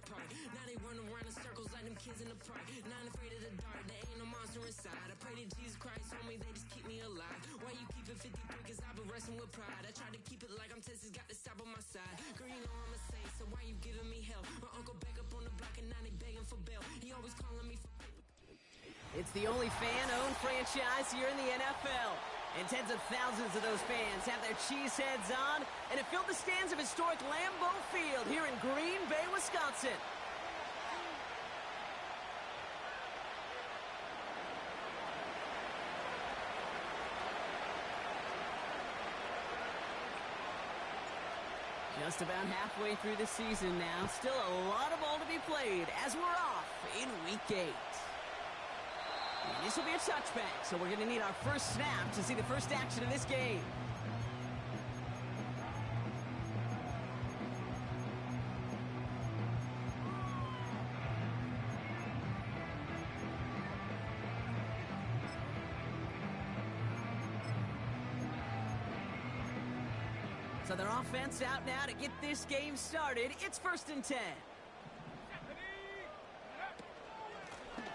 apart. Now they run around in circles like them kids in the park. Not afraid of the dark, there ain't no monster inside. I pray to Jesus Christ, homie, they just keep me alive. Why you keep it 53? Cause I've been wrestling with pride. I try to keep it like I'm Texas, got the stop on my side. Girl, you know I'm a saint, so why you giving me hell? My uncle back up on the block and now they begging for bail. He always calling me for paper. It's the only fan-owned franchise here in the NFL. And tens of thousands of those fans have their cheese heads on and have filled the stands of historic Lambeau Field here in Green Bay, Wisconsin. Just about halfway through the season now. Still a lot of ball to be played as we're off in Week 8. And this will be a touchback, so we're going to need our first snap to see the first action of this game. So their offense out now to get this game started. It's 1st and 10.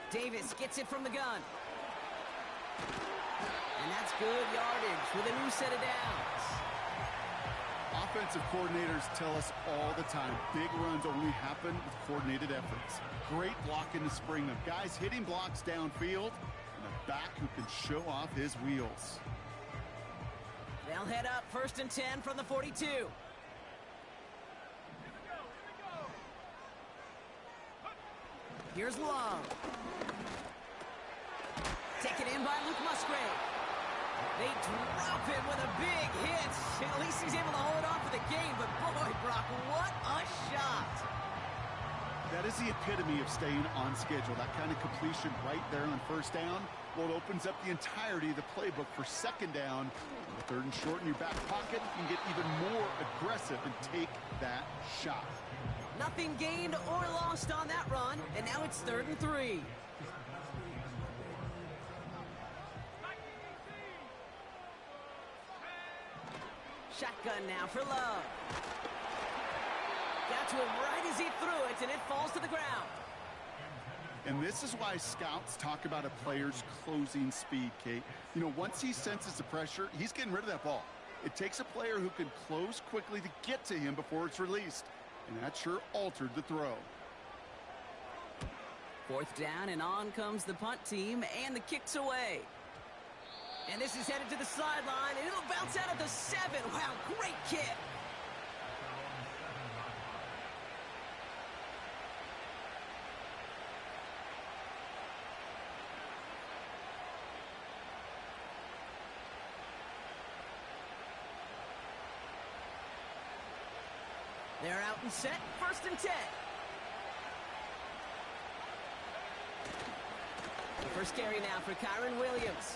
Davis gets it from the gun. And that's good yardage with a new set of downs. Offensive coordinators tell us all the time, big runs only happen with coordinated efforts. Great blocking to spring them. Guys hitting blocks downfield, and a back who can show off his wheels. They'll head up 1st and 10 from the 42. Here's Love. Taken in by Luke Musgrave. They drop him with a big hit. At least he's able to hold on for the game. But boy, Brock, what a shot. That is the epitome of staying on schedule. That kind of completion right there on 1st down. Well, it opens up the entirety of the playbook for 2nd down. On the 3rd and short in your back pocket, you can get even more aggressive and take that shot. Nothing gained or lost on that run, and now it's 3rd and 3. Shotgun now for Love. Got to him right as he threw it, and it falls to the ground. And this is why scouts talk about a player's closing speed, Kate. You know, once he senses the pressure, he's getting rid of that ball. It takes a player who can close quickly to get to him before it's released. And that sure altered the throw. 4th down, and on comes the punt team, and the kick's away. And this is headed to the sideline, and it'll bounce out at the 7. Wow, great kick. They're out and set, 1st and 10. The first carry now for Kyren Williams.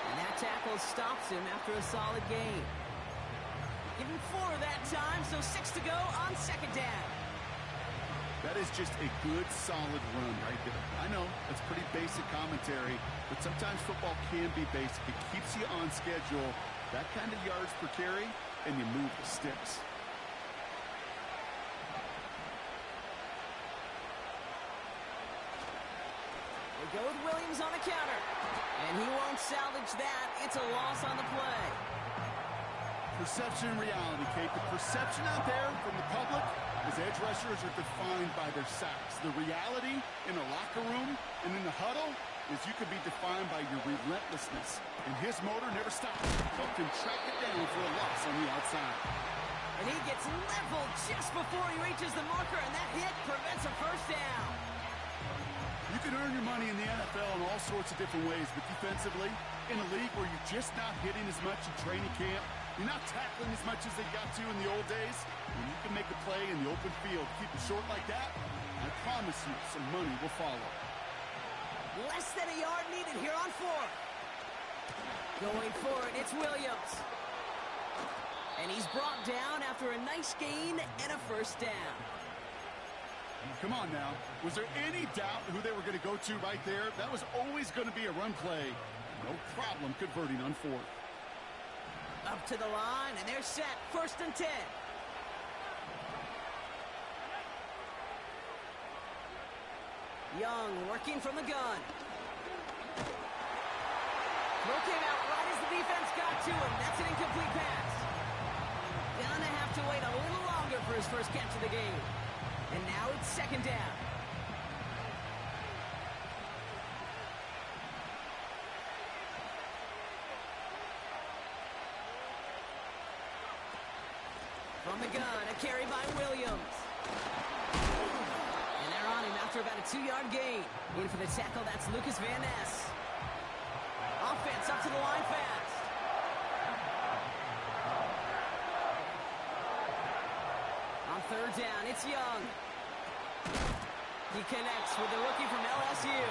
And that tackle stops him after a solid gain. Give him 4 that time, so 6 to go on 2nd down. That is just a good, solid run right there. I know, that's pretty basic commentary, but sometimes football can be basic. It keeps you on schedule, that kind of yards per carry, and you move the sticks. Go with Williams on the counter. And he won't salvage that. It's a loss on the play. Perception and reality, Kate. The perception out there from the public is edge rushers are defined by their sacks. The reality in the locker room and in the huddle is you could be defined by your relentlessness. And his motor never stopped. Helped him track it down for a loss on the outside. And he gets leveled just before he reaches the marker, and that hit prevents a 1st down. You can earn your money in the NFL in all sorts of different ways, but defensively, in a league where you're just not hitting as much in training camp, you're not tackling as much as they got to in the old days, when you can make a play in the open field, keep it short like that, I promise you some money will follow. Less than a yard needed here on 4th. Going for it, it's Williams. And he's brought down after a nice gain and a 1st down. Come on now. Was there any doubt who they were going to go to right there? That was always going to be a run play. No problem converting on 4th. Up to the line, and they're set. 1st and 10. Young working from the gun. Throw came out right as the defense got to him. That's an incomplete pass. Gonna have to wait a little longer for his first catch of the game. And now it's second down. From the gun, a carry by Williams. And they're on him after about a 2-yard gain. In for the tackle, that's Lucas Van Ness. Offense up to the line fast. On third down, it's Young. He connects with the rookie from LSU.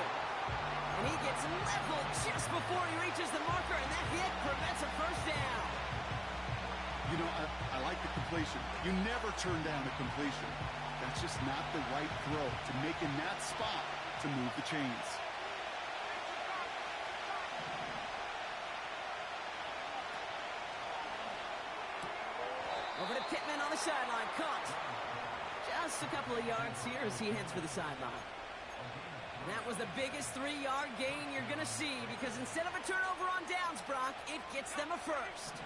And he gets leveled just before he reaches the marker, and that hit prevents a first down. You know, I like the completion. You never turn down a completion. That's just not the right throw to make in that spot to move the chains. Over to Pittman on the sideline. Caught. Just a couple of yards here as he heads for the sideline. That was the biggest 3-yard gain you're going to see because instead of a turnover on downs, Brock, it gets them a first.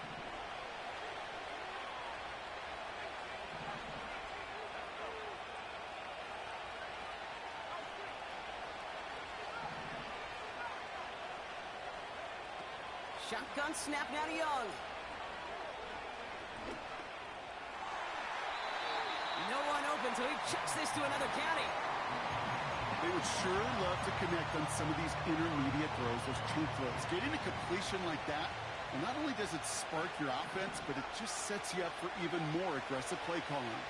Shotgun snap now to Young. No one open, so he chucks this to another county. They would sure love to connect on some of these intermediate throws, those chunk throws. Getting a completion like that, well, not only does it spark your offense, but it just sets you up for even more aggressive play calling.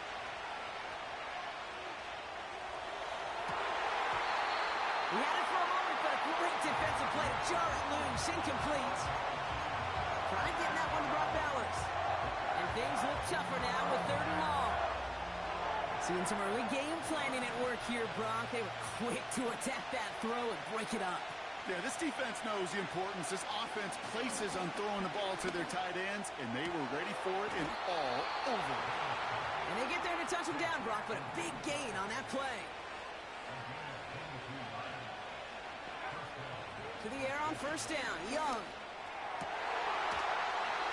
He had it for a moment, but a great defensive play to jar it loose. Incomplete. Trying getting that one to Brock Bowers. And things look tougher now with third and long. Seeing some early game planning at work here, Brock. They were quick to attack that throw and break it up. Yeah, this defense knows the importance this offense places on throwing the ball to their tight ends, and they were ready for it and all over it. And they get there to touch him down, Brock, but a big gain on that play. To the air on first down. Young.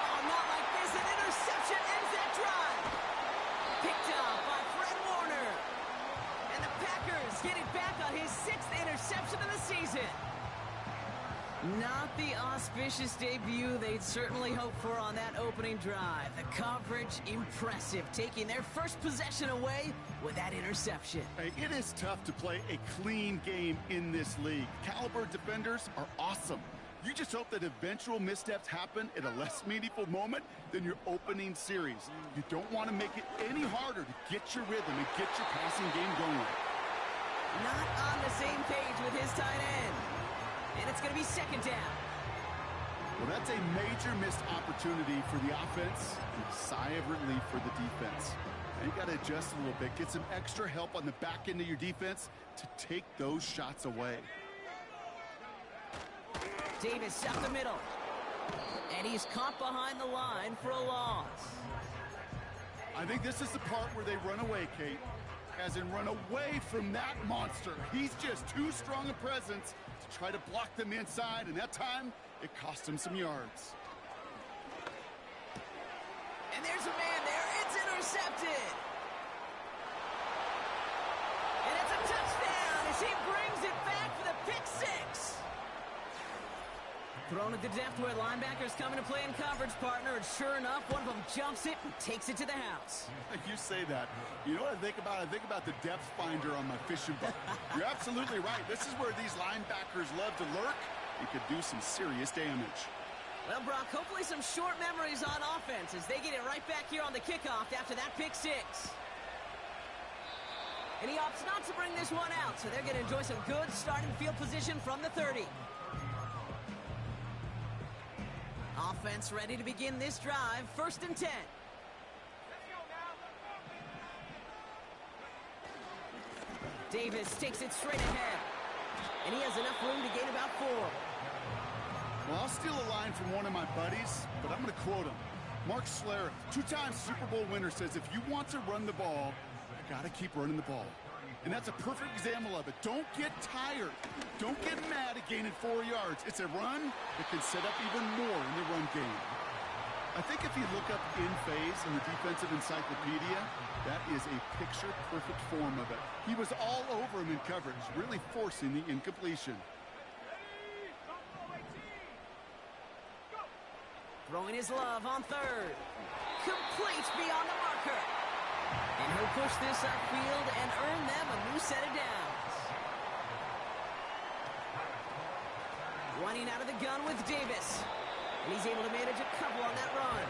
Oh, not like this. An interception ends that drive. Picked up by Fred Warner. And the Packers get it back on his 6th interception of the season. Not the auspicious debut they'd certainly hoped for on that opening drive. The coverage, impressive, taking their first possession away with that interception. Hey, it is tough to play a clean game in this league. Caliber defenders are awesome. You just hope that eventual missteps happen at a less meaningful moment than your opening series. You don't want to make it any harder to get your rhythm and get your passing game going. Not on the same page with his tight end. And it's going to be second down. Well, that's a major missed opportunity for the offense and a sigh of relief for the defense. Now you got to adjust a little bit, get some extra help on the back end of your defense to take those shots away. Davis up the middle. And he's caught behind the line for a loss. I think this is the part where they run away, Kate. As in run away from that monster. He's just too strong a presence to try to block them inside, and that time, it cost him some yards. And there's a man there. It's intercepted. And it's a touchdown as he brings it back for the pick six. Thrown at the depth where linebackers coming to play in coverage, partner, and sure enough, one of them jumps it and takes it to the house. You say that. You know what I think about? I think about the depth finder on my fishing boat. You're absolutely right. This is where these linebackers love to lurk and could do some serious damage. Well, Brock, hopefully some short memories on offense as they get it right back here on the kickoff after that pick six. And he opts not to bring this one out, so they're going to enjoy some good starting field position from the 30. Offense ready to begin this drive. 1st and 10. Davis takes it straight ahead. And he has enough room to gain about 4. Well, I'll steal a line from one of my buddies, but I'm going to quote him. Mark Schlereth, 2-time Super Bowl winner, says if you want to run the ball, you got to keep running the ball. And that's a perfect example of it. Don't get tired. Don't get mad at gaining 4 yards. It's a run that can set up even more in the run game. I think if you look up in phase in the defensive encyclopedia, that is a picture-perfect form of it. He was all over him in coverage, really forcing the incompletion. Throwing his love on third. Complete beyond the marker. And he'll push this upfield and earn them a new set of downs. Running out of the gun with Davis. And he's able to manage a couple on that run.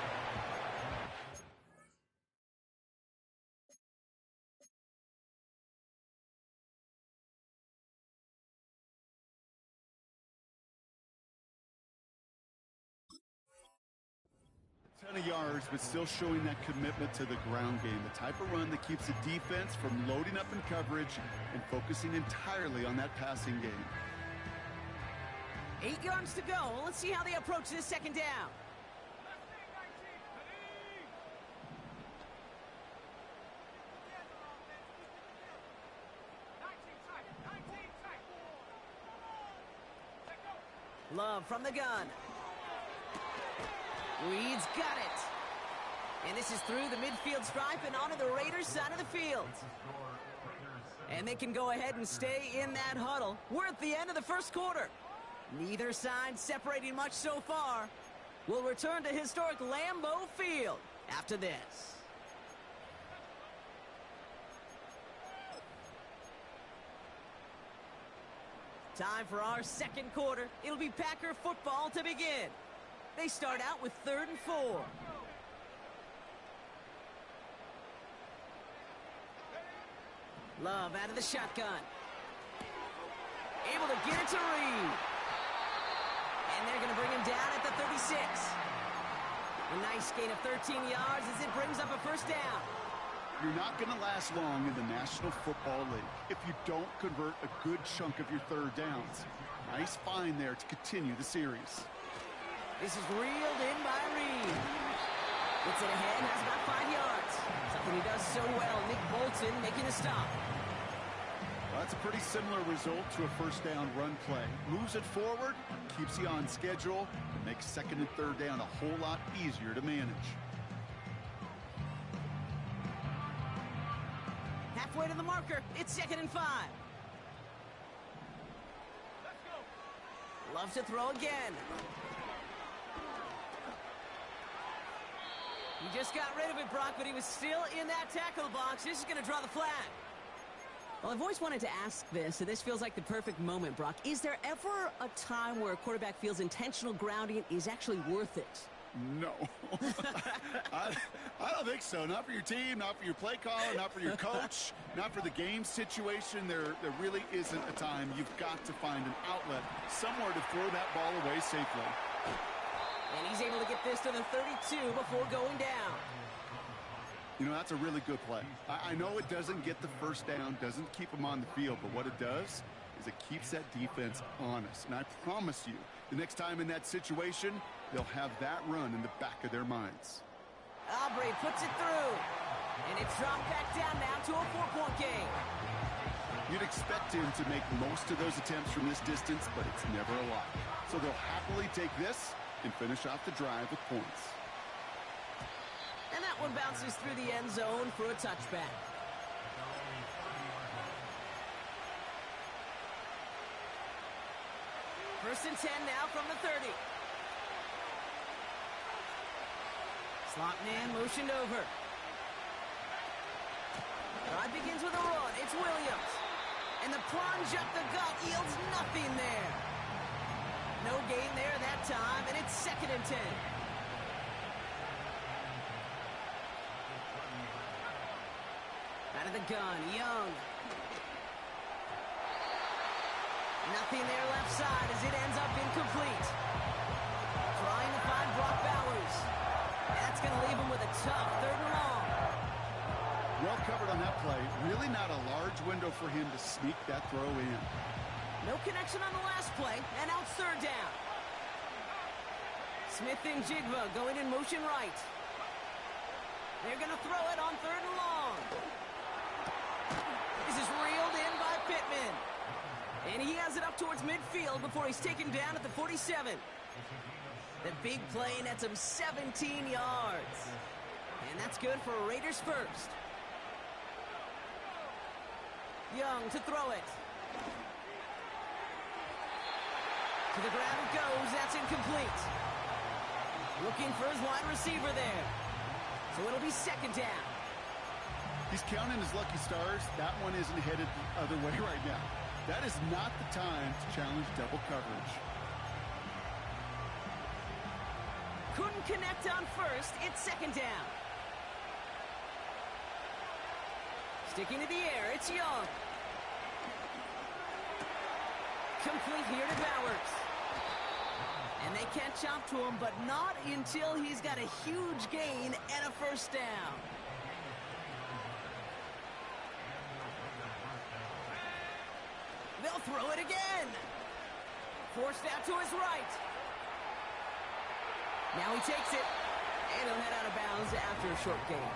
Ton of yards, but still showing that commitment to the ground game. The type of run that keeps the defense from loading up in coverage and focusing entirely on that passing game. 8 yards to go. Let's see how they approach this second down. Love from the gun. Reed's got it. And this is through the midfield stripe and onto the Raiders' side of the field. And they can go ahead and stay in that huddle. We're at the end of the first quarter. Neither side separating much so far. We'll return to historic Lambeau Field after this. Time for our second quarter. It'll be Packer football to begin. They start out with 3rd and 4. Love out of the shotgun. Able to get it to Reed. And they're going to bring him down at the 36. A nice gain of 13 yards as it brings up a first down. You're not going to last long in the National Football League if you don't convert a good chunk of your third downs. Nice find there to continue the series. This is reeled in by Reed. Gets it ahead, has about 5 yards. Something he does so well. Nick Bolton making a stop. Well, that's a pretty similar result to a first down run play. Moves it forward, keeps you on schedule, and makes 2nd and 3rd down a whole lot easier to manage. Halfway to the marker, it's 2nd and 5. Loves to throw again. He just got rid of it, Brock, but he was still in that tackle box. This is going to draw the flag. Well, I've always wanted to ask this, and this feels like the perfect moment, Brock. Is there ever a time where a quarterback feels intentional grounding is actually worth it? No. I don't think so. Not for your team, not for your play caller, not for your coach, not for the game situation. There really isn't a time. You've got to find an outlet, somewhere to throw that ball away safely. And he's able to get this to the 32 before going down. You know, that's a really good play. I know it doesn't get the first down, doesn't keep them on the field, but what it does is it keeps that defense honest. And I promise you, the next time in that situation, they'll have that run in the back of their minds. Aubrey puts it through. And it's dropped back down now to a 4-point game. You'd expect him to make most of those attempts from this distance, but it's never a lot. So they'll happily take this and finish off the drive with points. And that one bounces through the end zone for a touchback. First and 10 now from the 30. Slot man motioned over. Drive begins with a run. It's Williams. And the plunge up the gut yields nothing there. No gain there that time, and it's 2nd and 10. Out of the gun, Young. Nothing there left side as it ends up incomplete. Trying to find Brock Bowers. That's going to leave him with a tough 3rd and long. Well covered on that play. Really not a large window for him to sneak that throw in. No connection on the last play, and out 3rd down. Smith and Jigba going in motion right. They're going to throw it on 3rd and long. This is reeled out towards midfield before he's taken down at the 47. The big play nets him 17 yards. And that's good for Raiders first. Young to throw it. To the ground it goes. That's incomplete. Looking for his wide receiver there. So it'll be second down. He's counting his lucky stars. That one isn't headed the other way right now. That is not the time to challenge double coverage. Couldn't connect on first. It's second down. Sticking to the air, it's Young. Complete here to Bowers. And they catch up to him, but not until he's got a huge gain and a first down. They'll throw it again. Forced out to his right. Now he takes it. And he'll head out of bounds after a short gain.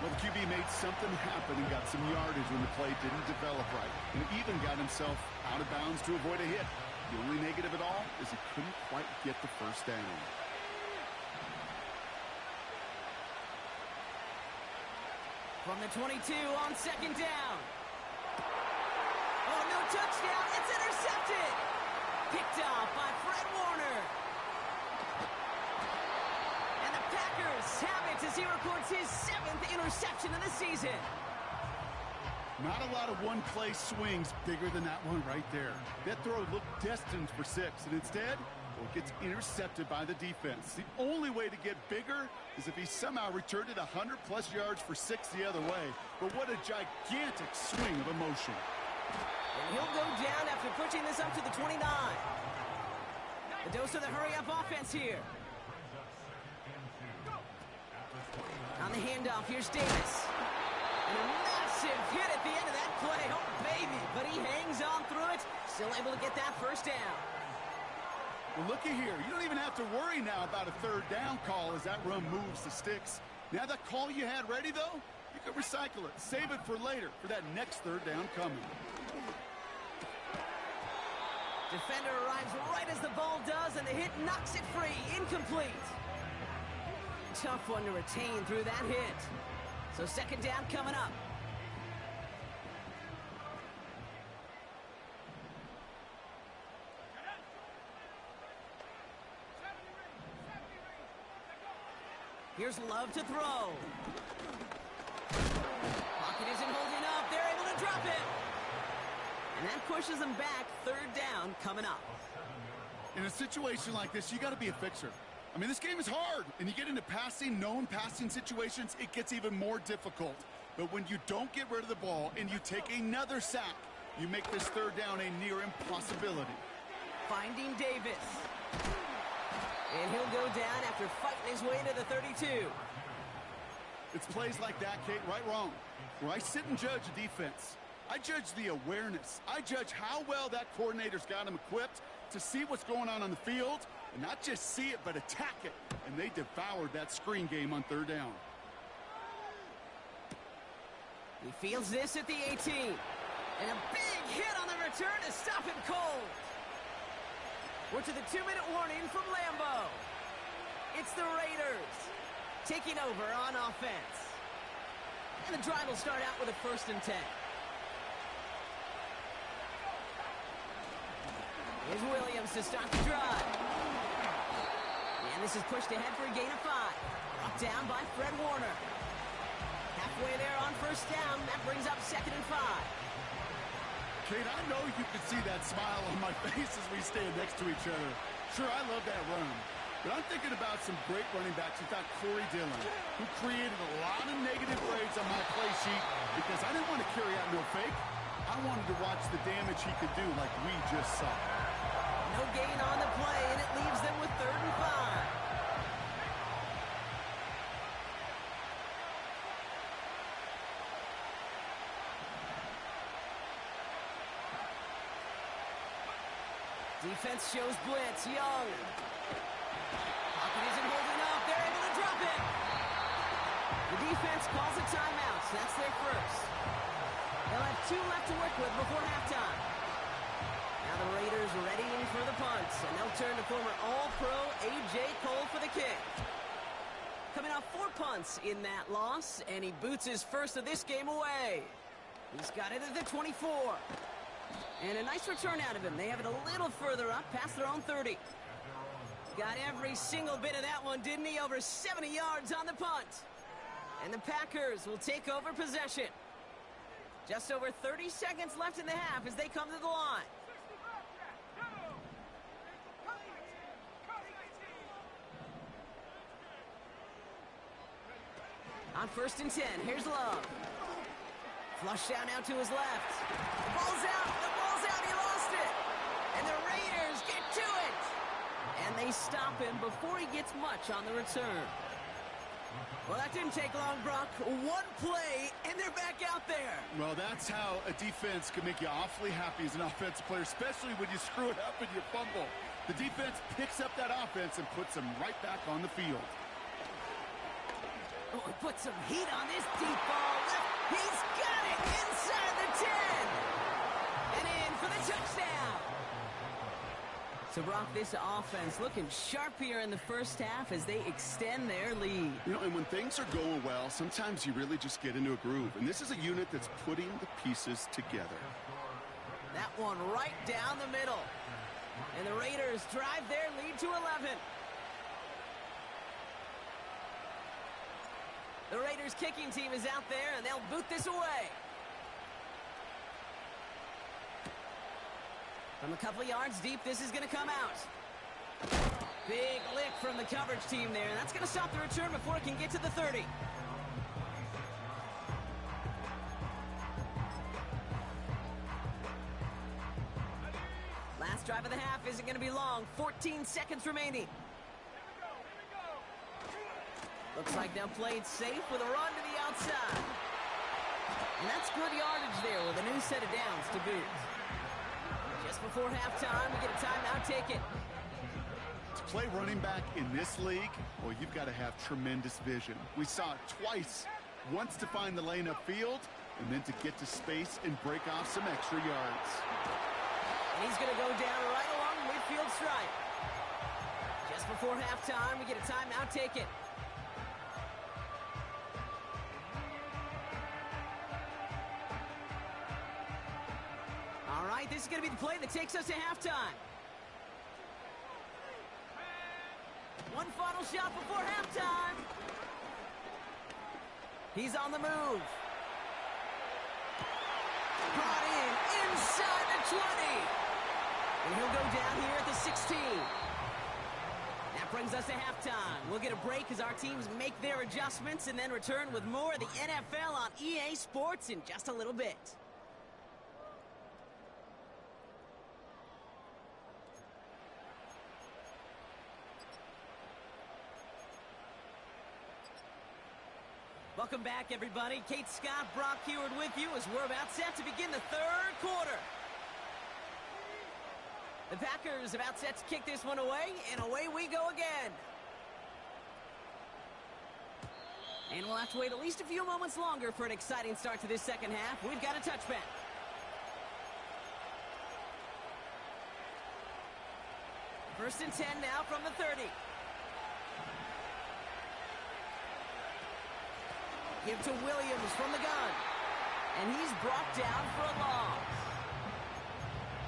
Well, the QB made something happen and got some yardage when the play didn't develop right. And even got himself out of bounds to avoid a hit. The only negative at all is he couldn't quite get the first down. From the 22 on second down. Oh, no touchdown. It's intercepted. Picked off by Fred Warner. And the Packers have it as he records his 7th interception of the season. Not a lot of one-play swings bigger than that one right there. That throw looked destined for 6, and instead, well, it gets intercepted by the defense. The only way to get bigger is if he somehow returned it 100-plus yards for 6 the other way. But what a gigantic swing of emotion. And he'll go down after pushing this up to the 29. The dose of the hurry-up offense here. On the handoff, here's Davis. And a massive hit at the end of that play. Oh, baby. But he hangs on through it. Still able to get that first down. Well, looky here. You don't even have to worry now about a third down call as that run moves the sticks. Now that call you had ready, though, you can recycle it. Save it for later, for that next third down coming. Defender arrives right as the ball does, and the hit knocks it free. Incomplete. Tough one to retain through that hit. So second down coming up. Here's Love to throw. Pocket isn't holding up. They're able to drop it. And that pushes them back. Third down coming up. In a situation like this, you got to be a fixer. I mean, this game is hard, and you get into known passing situations, it gets even more difficult. But when you don't get rid of the ball and you take another sack, you make this third down a near impossibility. Finding Davis. And he'll go down after fighting his way to the 32. It's plays like that, Kate, right, wrong, where I sit and judge a defense. I judge the awareness. I judge how well that coordinator's got him equipped to see what's going on the field, and not just see it, but attack it. And they devoured that screen game on third down. He feels this at the 18. And a big hit on the return to stop him cold. We're to the 2-minute warning from Lambeau. It's the Raiders taking over on offense. And the drive will start out with a 1st and 10. Here's Williams to start the drive. And this is pushed ahead for a gain of 5. Up down by Fred Warner. Halfway there on first down. That brings up 2nd and 5. Kate, I know you can see that smile on my face as we stand next to each other. Sure, I love that run. But I'm thinking about some great running backs. We've got Corey Dillon, who created a lot of negative grades on my play sheet because I didn't want to carry out no fake. I wanted to watch the damage he could do like we just saw. No gain on the play, and it leaves them with 3rd and 5. Defense shows blitz. Young. Pocket isn't holding up. They're able to drop it. The defense calls a timeout. That's their first. They'll have 2 left to work with before halftime. the Raiders readying for the punts, and they'll turn to former All-Pro A.J. Cole for the kick. Coming off 4 punts in that loss, and he boots his first of this game away. He's got it at the 24. And a nice return out of him. They have it a little further up, past their own 30. Got every single bit of that one, didn't he? Over 70 yards on the punt. And the Packers will take over possession. Just over 30 seconds left in the half as they come to the line. On 1st and 10, here's Love. Flush down now to his left. The ball's out, he lost it. And the Raiders get to it. And they stop him before he gets much on the return. Well, that didn't take long, Brock. 1 play, and they're back out there. Well, that's how a defense can make you awfully happy as an offensive player, especially when you screw it up and you fumble. The defense picks up that offense and puts them right back on the field. Oh, he put some heat on this deep ball. He's got it inside the 10. And in for the touchdown. So, Brock, this offense looking sharp here in the first half as they extend their lead. You know, and when things are going well, sometimes you really just get into a groove. And this is a unit that's putting the pieces together. That one right down the middle. And the Raiders drive their lead to 11. The Raiders kicking team is out there, and they'll boot this away. From a couple yards deep, this is going to come out. Big lick from the coverage team there, and that's going to stop the return before it can get to the 30. Last drive of the half isn't going to be long. 14 seconds remaining. Looks like they'll play it safe with a run to the outside. And that's good yardage there with a new set of downs to boot. Just before halftime, we get a timeout taken. To play running back in this league, well, you've got to have tremendous vision. We saw it twice. Once to find the lane upfield, and then to get to space and break off some extra yards. And he's going to go down right along the midfield stripe. Just before halftime, we get a timeout taken. All right, this is going to be the play that takes us to halftime. One final shot before halftime. He's on the move. Brought in inside the 20. And he'll go down here at the 16. That brings us to halftime. We'll get a break as our teams make their adjustments and then return with more of the NFL on EA Sports in just a little bit. Welcome back, everybody. Kate Scott, Brock Huard with you as we're about set to begin the third quarter. The Packers about set to kick this one away, and away we go again. And we'll have to wait at least a few moments longer for an exciting start to this second half. We've got a touchback. First and 10 now from the 30. Give to Williams from the gun. And he's brought down for a loss.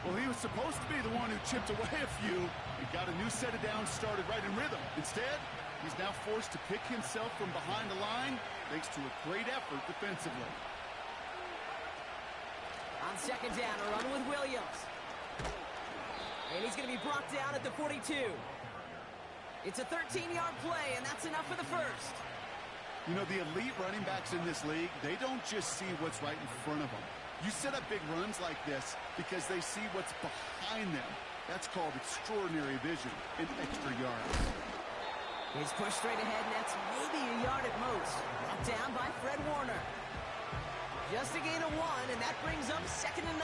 Well, he was supposed to be the one who chipped away a few. He got a new set of downs started right in rhythm. Instead, he's now forced to pick himself from behind the line thanks to a great effort defensively. On second down, a run with Williams. And he's going to be brought down at the 42. It's a 13-yard play, and that's enough for the first. You know, the elite running backs in this league, they don't just see what's right in front of them. You set up big runs like this because they see what's behind them. That's called extraordinary vision and extra yards. He's pushed straight ahead, and that's maybe a yard at most. Brought down by Fred Warner. Just a gain of 1, and that brings up 2nd and 9.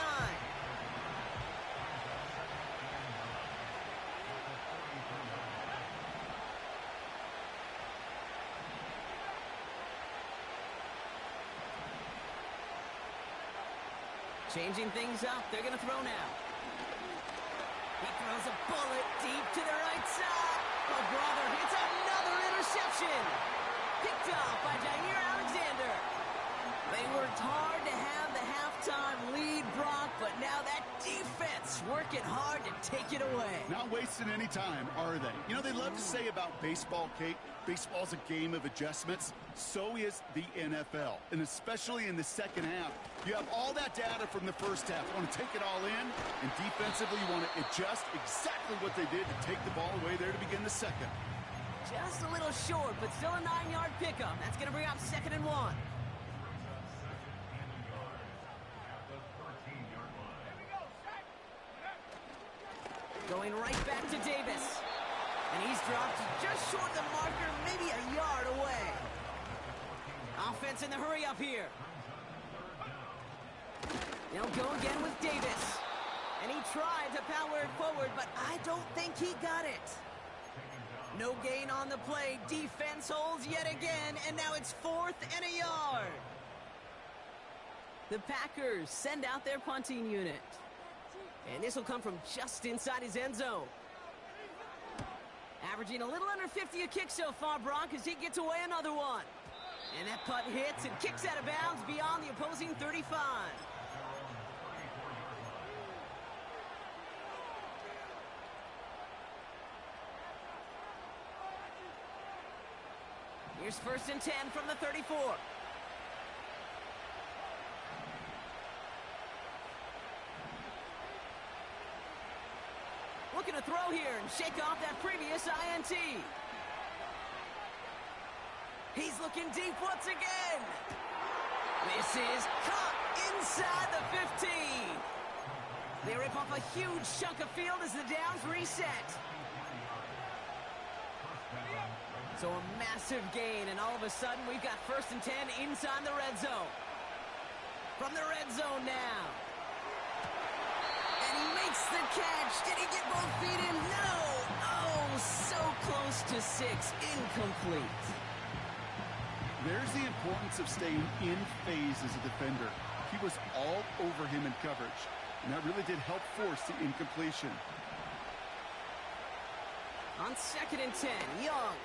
Changing things up. They're going to throw now. He throws a bullet deep to the right side. Oh, brother, it's another interception. Picked off by Jair Alexander. They worked hard to have the halftime lead, Brock, but now that defense working hard to take it away. Not wasting any time, are they? You know, they love to say about baseball, Kate, baseball's a game of adjustments. So is the NFL. And especially in the second half, you have all that data from the first half. You want to take it all in, and defensively you want to adjust exactly what they did to take the ball away there to begin the second. Just a little short, but still a 9-yard pickup. That's going to bring up 2nd and 1. Going right back to Davis. And he's dropped just short of the marker, maybe a yard away. Offense in the hurry up here. They'll go again with Davis. And he tried to power it forward, but I don't think he got it. No gain on the play. Defense holds yet again, and now it's 4th and a yard. The Packers send out their punting unit. And this will come from just inside his end zone. Averaging a little under 50 a kick so far, Brock, as he gets away another one. And that punt hits and kicks out of bounds beyond the opposing 35. Here's 1st and 10 from the 34. Looking to throw here and shake off that previous INT. He's looking deep once again. This is caught inside the 15. They rip off a huge chunk of field as the downs reset. So a massive gain, and all of a sudden we've got 1st and 10 inside the red zone. From the red zone now. And he makes the catch. Did he get both feet in? No. Oh, so close to 6. Incomplete. There's the importance of staying in phase as a defender. He was all over him in coverage, and that really did help force the incompletion. On 2nd and 10, Young.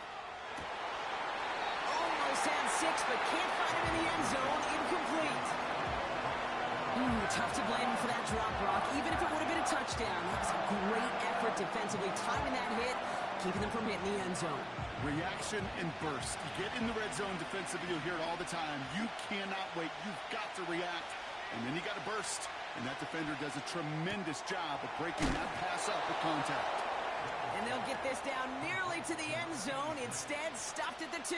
Almost had 6, but can't find him in the end zone. Incomplete. Tough to blame him for that drop, Brock. Even if it would have been a touchdown, that was a great effort defensively, timing that hit, keeping them from hitting the end zone. Reaction and burst. You get in the red zone defensively, you'll hear it all the time. You cannot wait. You've got to react. And then you got to burst. And that defender does a tremendous job of breaking that pass up with contact. And they'll get this down nearly to the end zone. Instead, stopped at the 2.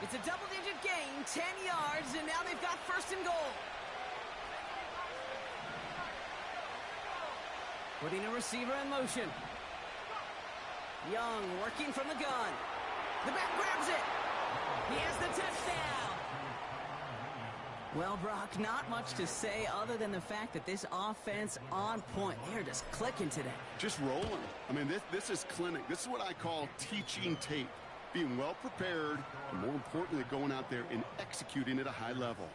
It's a double-digit gain, 10 yards, and now they've got 1st and goal. Putting a receiver in motion. Young working from the gun. The back grabs it. He has the touchdown. Well, Brock, not much to say other than the fact that this offense on point. They're just clicking today. Just rolling. I mean, this is clinic. This is what I call teaching tape. Being well prepared, and more importantly, going out there and executing at a high level.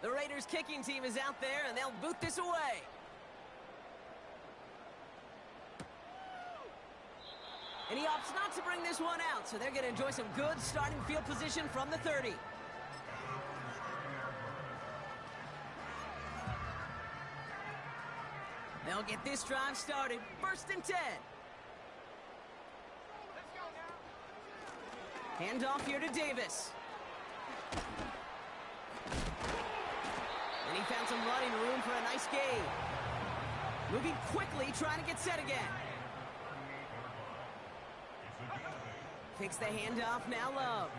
The Raiders kicking team is out there, and they'll boot this away. And he opts not to bring this one out, so they're going to enjoy some good starting field position from the 30. They'll get this drive started. 1st and 10. Handoff here to Davis. And he found some running room for a nice gain. Moving quickly, trying to get set again. Takes the handoff, now Love.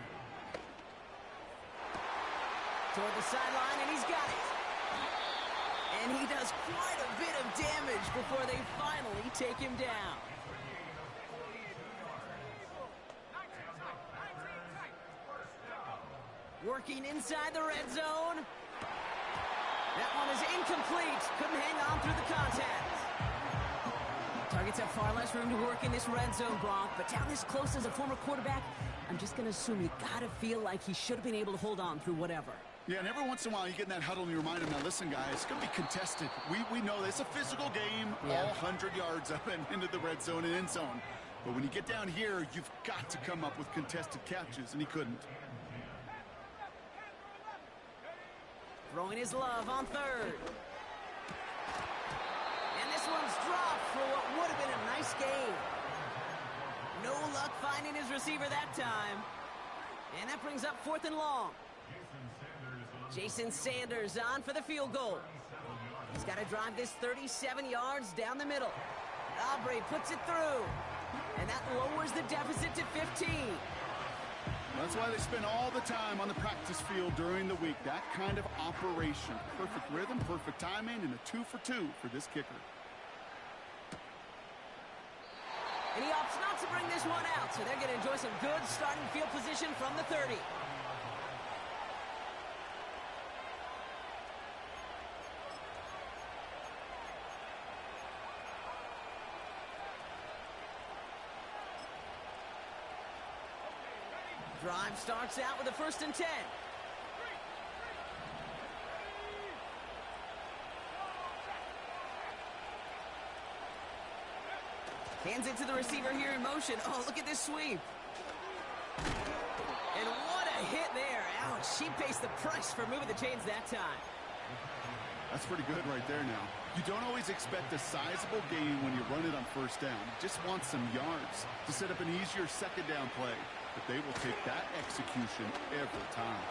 Toward the sideline, and he's got it. And he does quite a bit of damage before they finally take him down. Working inside the red zone. That one is incomplete. Couldn't hang on through the contact. Targets have far less room to work in this red zone, Brock, but down this close as a former quarterback, I'm just going to assume you got to feel like he should have been able to hold on through whatever. Yeah, and every once in a while you get in that huddle and you remind them, now listen, guys, it's going to be contested. We know it's a physical game, all 100 yards up and into the red zone and end zone. But when you get down here, you've got to come up with contested catches, and he couldn't. Throwing his love on third. And this one's dropped for what would have been a nice game. No luck finding his receiver that time. And that brings up 4th and long. Jason Sanders on for the field goal. He's got to drive this 37 yards down the middle. Aubrey puts it through. And that lowers the deficit to 15. That's why they spend all the time on the practice field during the week. That kind of operation. Perfect rhythm, perfect timing, and a 2 for 2 for this kicker. And he opts not to bring this one out, so they're going to enjoy some good starting field position from the 30. Drive starts out with a 1st and 10. Hands it to the receiver here in motion. Oh, look at this sweep. And what a hit there. Ouch, she pays the price for moving the chains that time. That's pretty good right there now. You don't always expect a sizable gain when you run it on 1st down. You just want some yards to set up an easier 2nd down play. But they will take that execution every time.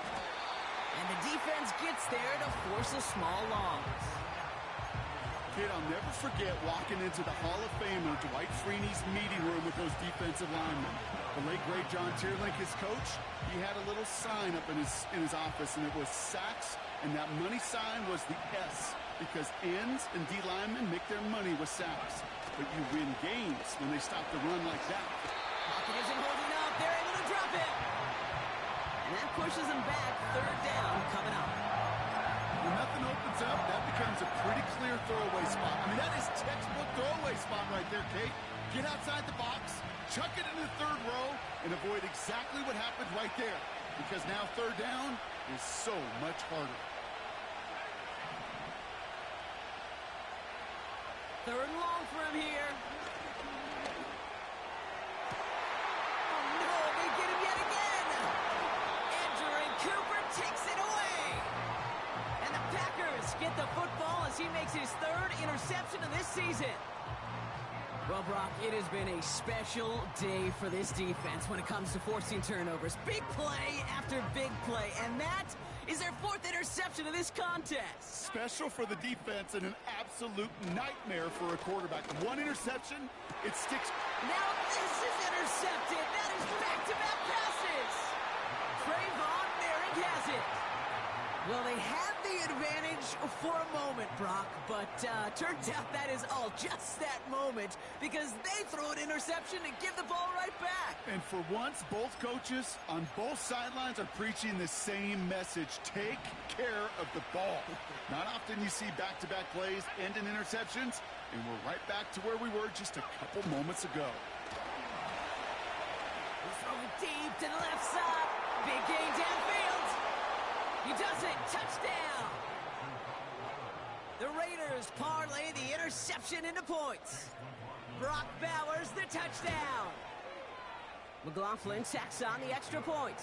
And the defense gets there to force a small loss. Kid, I'll never forget walking into the Hall of Famer Dwight Freeney's meeting room with those defensive linemen. The late, great John Tierlink, his coach, he had a little sign up in his office, and it was sacks, and that money sign was the S, because ends and D linemen make their money with sacks. But you win games when they stop the run like that. Pocket isn't holding up. They're able to drop it. And that pushes them back. 3rd down coming up. When nothing opens up, that becomes a pretty clear throwaway spot. I mean, that is textbook throwaway spot right there, Kate. Get outside the box, chuck it into the 3rd row, and avoid exactly what happened right there. Because now 3rd down is so much harder. 3rd and long for him here. Takes it away. And the Packers get the football as he makes his 3rd interception of this season. Well, Brock, it has been a special day for this defense when it comes to forcing turnovers. Big play after big play, and that is their 4th interception of this contest. Special for the defense and an absolute nightmare for a quarterback. 1 interception, it sticks. Now this is intercepted. That is back-to-back passes. Trayvon Merrick has it. Well, they had the advantage for a moment, Brock, but turns out that is all just that moment because they throw an interception and give the ball right back. And for once, both coaches on both sidelines are preaching the same message. Take care of the ball. Not often you see back-to-back plays end in interceptions, and we're right back to where we were just a couple moments ago. He's throwing deep to the left side. Big gain downfield. He does it. Touchdown. The Raiders parlay the interception into points. Brock Bowers the touchdown. McLaughlin tacks on the extra point.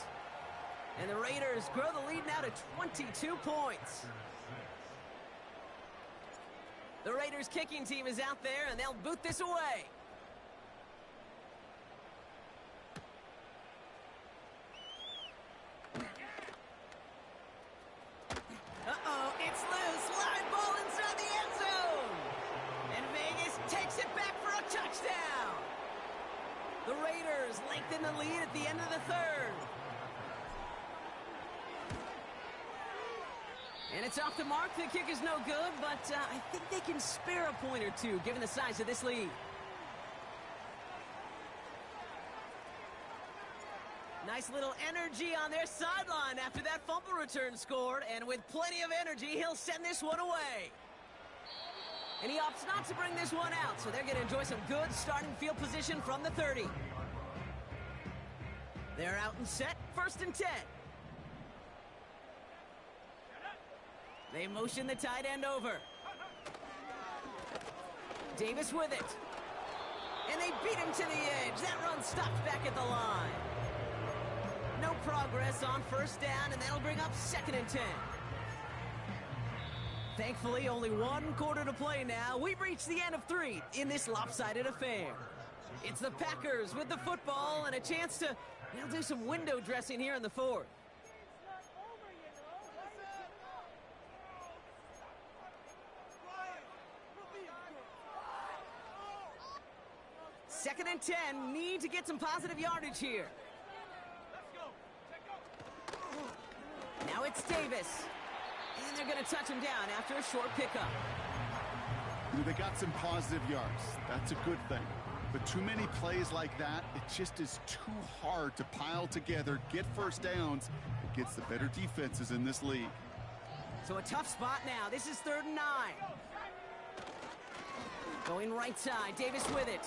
And the Raiders grow the lead now to 22 points. The Raiders kicking team is out there, and they'll boot this away. Uh-oh, it's loose. Line ball inside the end zone. And Vegas takes it back for a touchdown. The Raiders lengthen the lead at the end of the 3rd. And it's off the mark. The kick is no good, but I think they can spare a point or two given the size of this lead. Nice little energy on their sideline after that fumble return scored, and with plenty of energy, he'll send this one away. And he opts not to bring this one out, so they're going to enjoy some good starting field position from the 30. They're out and set, 1st and 10. They motion the tight end over. Davis with it. And they beat him to the edge. That run stopped back at the line. No progress on first down, and that'll bring up 2nd and 10. Thankfully, only 1 quarter to play now. We've reached the end of 3 in this lopsided affair. It's the Packers with the football and a chance to do some window dressing here in the 4th. Second and 10, need to get some positive yardage here. Now it's Davis. And they're going to touch him down after a short pickup. They got some positive yards. That's a good thing. But too many plays like that, it just is too hard to pile together, get first downs against the better defenses in this league. So a tough spot now. This is 3rd and 9. Going right side, Davis with it.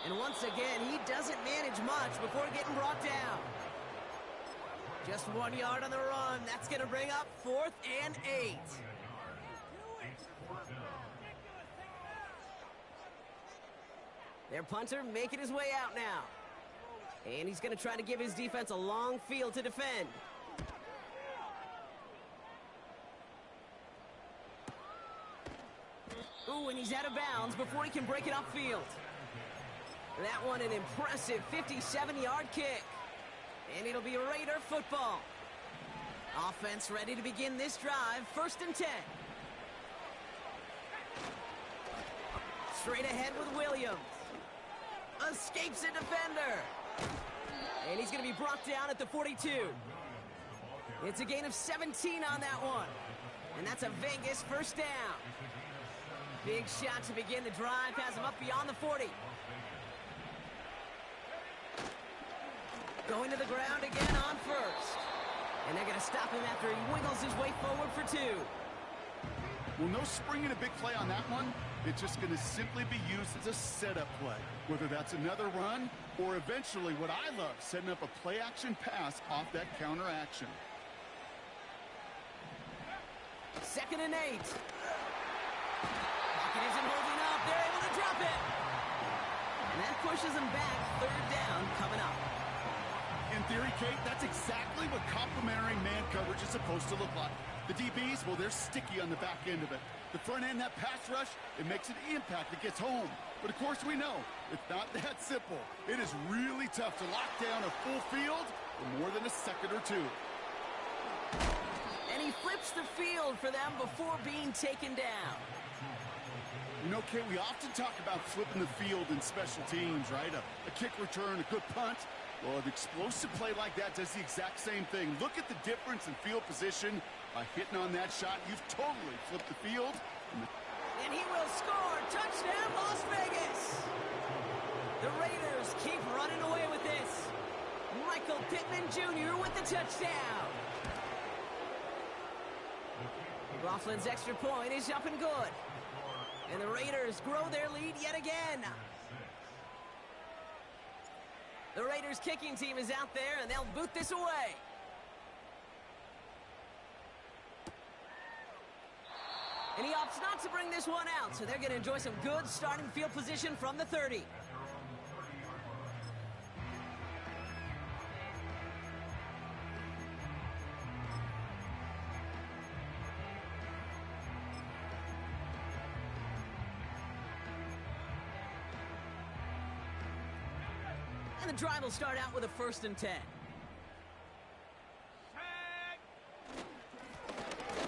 And once again, he doesn't manage much before getting brought down. Just 1 yard on the run. That's going to bring up 4th and 8. Their punter making his way out now. And he's going to try to give his defense a long field to defend. Ooh, and he's out of bounds before he can break it upfield. That one an impressive 57-yard kick. And it'll be Raider football. Offense ready to begin this drive. 1st and 10. Straight ahead with Williams. Escapes a defender. And he's going to be brought down at the 42. It's a gain of 17 on that one. And that's a Vegas first down. Big shot to begin the drive. Has him up beyond the 40. Going to the ground again on 1st. And they're going to stop him after he wiggles his way forward for 2. Well, no springing a big play on that one. It's just going to simply be used as a setup play. Whether that's another run or eventually what I love, setting up a play-action pass off that counter action. 2nd and 8. Pocket isn't holding up. They're able to drop it. And that pushes him back. 3rd down coming up. In theory, Kate, that's exactly what complementary man coverage is supposed to look like. The DBs, well, they're sticky on the back end of it. The front end, that pass rush, it makes an impact. It gets home. But, of course, we know it's not that simple. It is really tough to lock down a full field for more than a second or 2. And he flips the field for them before being taken down. You know, Kate, we often talk about flipping the field in special teams, right? A kick return, a good punt. Well, an explosive play like that does the exact same thing. Look at the difference in field position. By hitting on that shot, you've totally flipped the field. And he will score. Touchdown, Las Vegas. The Raiders keep running away with this. Michael Pittman Jr. with the touchdown. Laughlin's extra point is up and good. And the Raiders grow their lead yet again. The Raiders kicking team is out there, and they'll boot this away. And he opts not to bring this one out, so they're going to enjoy some good starting field position from the 30. And the drive will start out with a 1st and 10.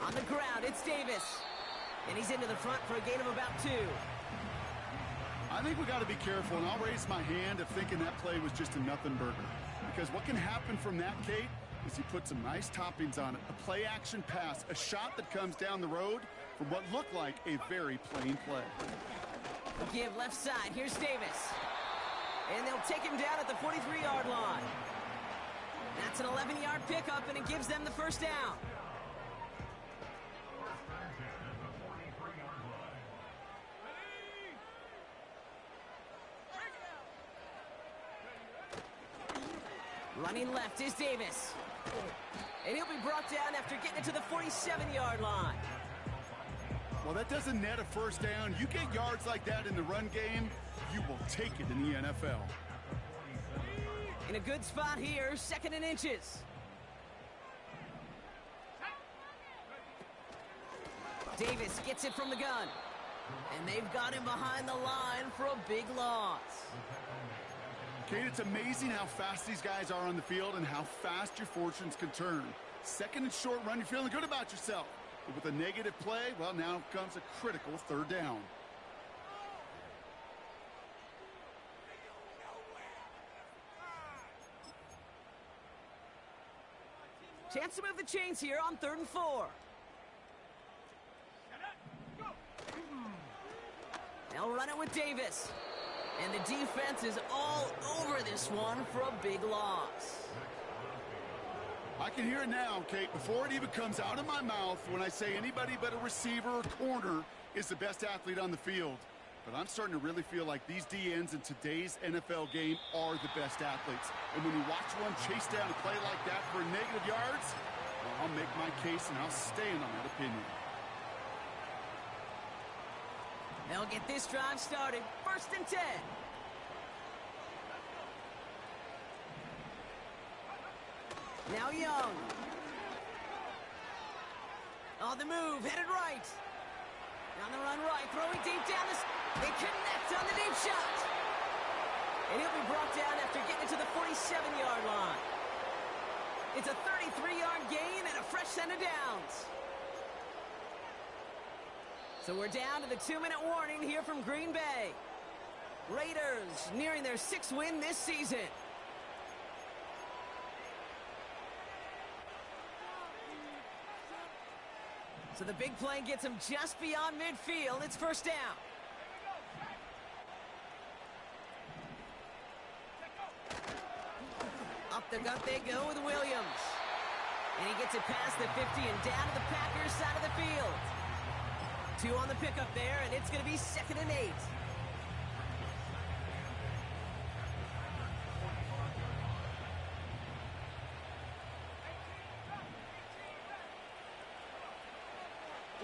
On the ground, it's Davis. And he's into the front for a gain of about 2. I think we got to be careful, and I'll raise my hand if thinking that play was just a nothing burger. Because what can happen from that, Kate, is he put some nice toppings on it. A play-action pass, a shot that comes down the road from what looked like a very plain play. Give left side. Here's Davis. And they'll take him down at the 43-yard line. That's an 11-yard pickup, and it gives them the first down. Running left is Davis. And he'll be brought down after getting it to the 47-yard line. Well, that doesn't net a first down. You get yards like that in the run game, you will take it in the NFL. In a good spot here, 2nd and inches. Davis gets it from the gun. And they've got him behind the line for a big loss. Kate, it's amazing how fast these guys are on the field and how fast your fortunes can turn. 2nd and short run, you're feeling good about yourself. But with a negative play, well, now comes a critical 3rd down. Chance to move the chains here on 3rd and 4. They'll run it with Davis. And the defense is all over this one for a big loss. I can hear it now, Kate, before it even comes out of my mouth when I say anybody but a receiver or corner is the best athlete on the field. But I'm starting to really feel like these DNs in today's NFL game are the best athletes. And when you watch one chase down a play like that for negative yards, well, I'll make my case and I'll stand on that opinion. They'll get this drive started. 1st and 10. Now Young. On the move, headed right. On the run right, throwing deep down the... They connect on the deep shot. And he'll be brought down after getting it to the 47-yard line. It's a 33-yard gain and a fresh set of downs. So we're down to the 2-minute warning here from Green Bay. Raiders nearing their 6th win this season. So the big play gets him just beyond midfield. It's 1st down. Up the gut they go with Williams. And he gets it past the 50 and down to the Packers side of the field. 2 on the pickup there, and it's going to be 2nd and 8.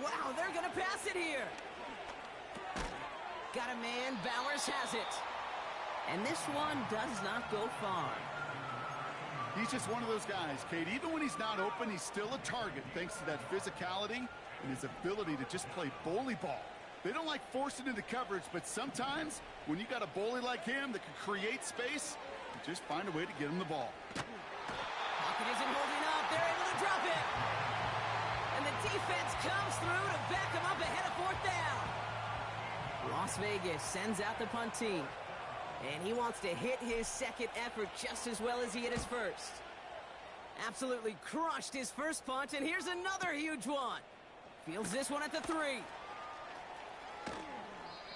Wow, they're going to pass it here. Got a man, Bowers has it. And this one does not go far. He's just one of those guys, Kate. Even when he's not open, he's still a target thanks to that physicality and his ability to just play bully ball. They don't like forcing into coverage, but sometimes when you got a bully like him that can create space, you just find a way to get him the ball. Pocket isn't holding up. They're able to drop it. And the defense comes through to back him up ahead of 4th down. Las Vegas sends out the punt team. And he wants to hit his 2nd effort just as well as he hit his 1st. Absolutely crushed his 1st punt, and here's another huge one. Fields this one at the 3.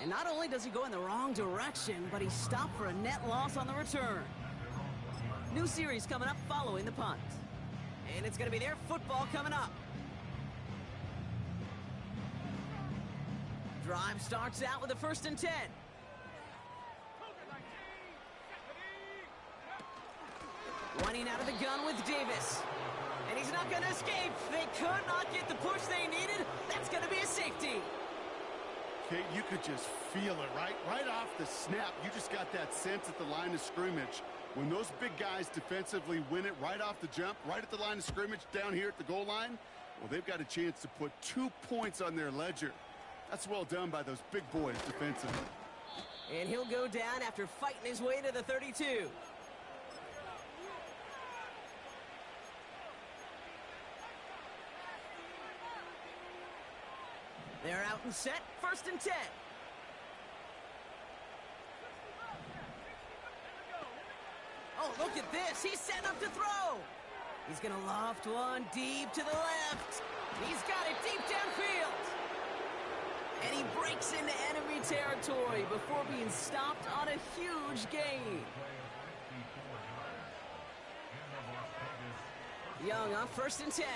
And not only does he go in the wrong direction, but he stopped for a net loss on the return. New series coming up following the punt. And it's going to be their football coming up. Drive starts out with a 1st and 10. Running out of the gun with Davis. And he's not going to escape. They could not get the push they needed. That's going to be a safety. Kate, you could just feel it, right? Right off the snap, you just got that sense at the line of scrimmage. When those big guys defensively win it right off the jump, right at the line of scrimmage down here at the goal line, well, they've got a chance to put 2 points on their ledger. That's well done by those big boys defensively. And he'll go down after fighting his way to the 32. They're out and set, 1st and 10. Oh, look at this. He's setting up to throw. He's going to loft one deep to the left. He's got it deep downfield. And he breaks into enemy territory before being stopped on a huge gain. Young on 1st and 10.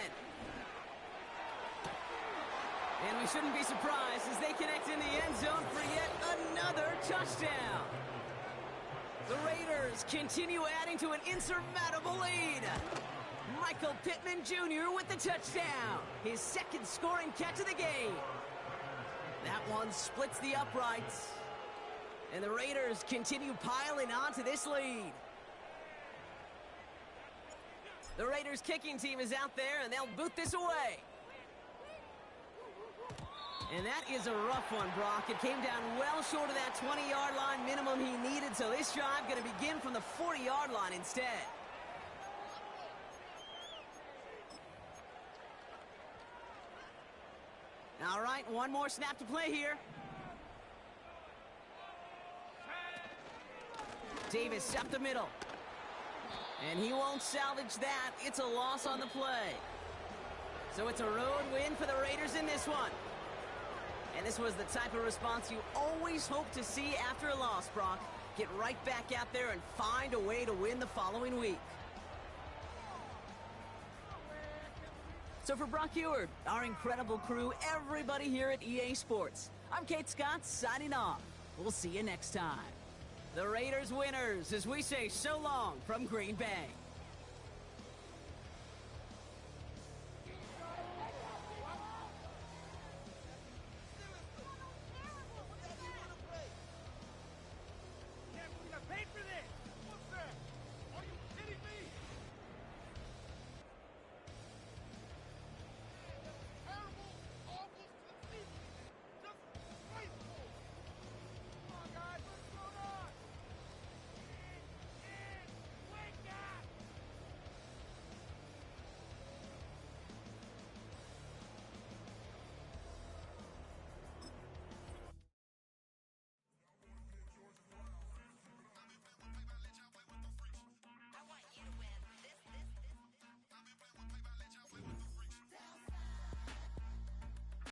And we shouldn't be surprised as they connect in the end zone for yet another touchdown. The Raiders continue adding to an insurmountable lead. Michael Pittman Jr. with the touchdown. His second scoring catch of the game. That one splits the uprights. And the Raiders continue piling onto this lead. The Raiders kicking team is out there, and they'll boot this away. And that is a rough one, Brock. It came down well short of that 20-yard line minimum he needed, so this drive going to begin from the 40-yard line instead. All right, one more snap to play here. Davis up the middle. And he won't salvage that. It's a loss on the play. So it's a road win for the Raiders in this one. And this was the type of response you always hope to see after a loss, Brock. Get right back out there and find a way to win the following week. So for Brock Huard, our incredible crew, everybody here at EA Sports, I'm Kate Scott signing off. We'll see you next time. The Raiders winners as we say so long from Green Bay.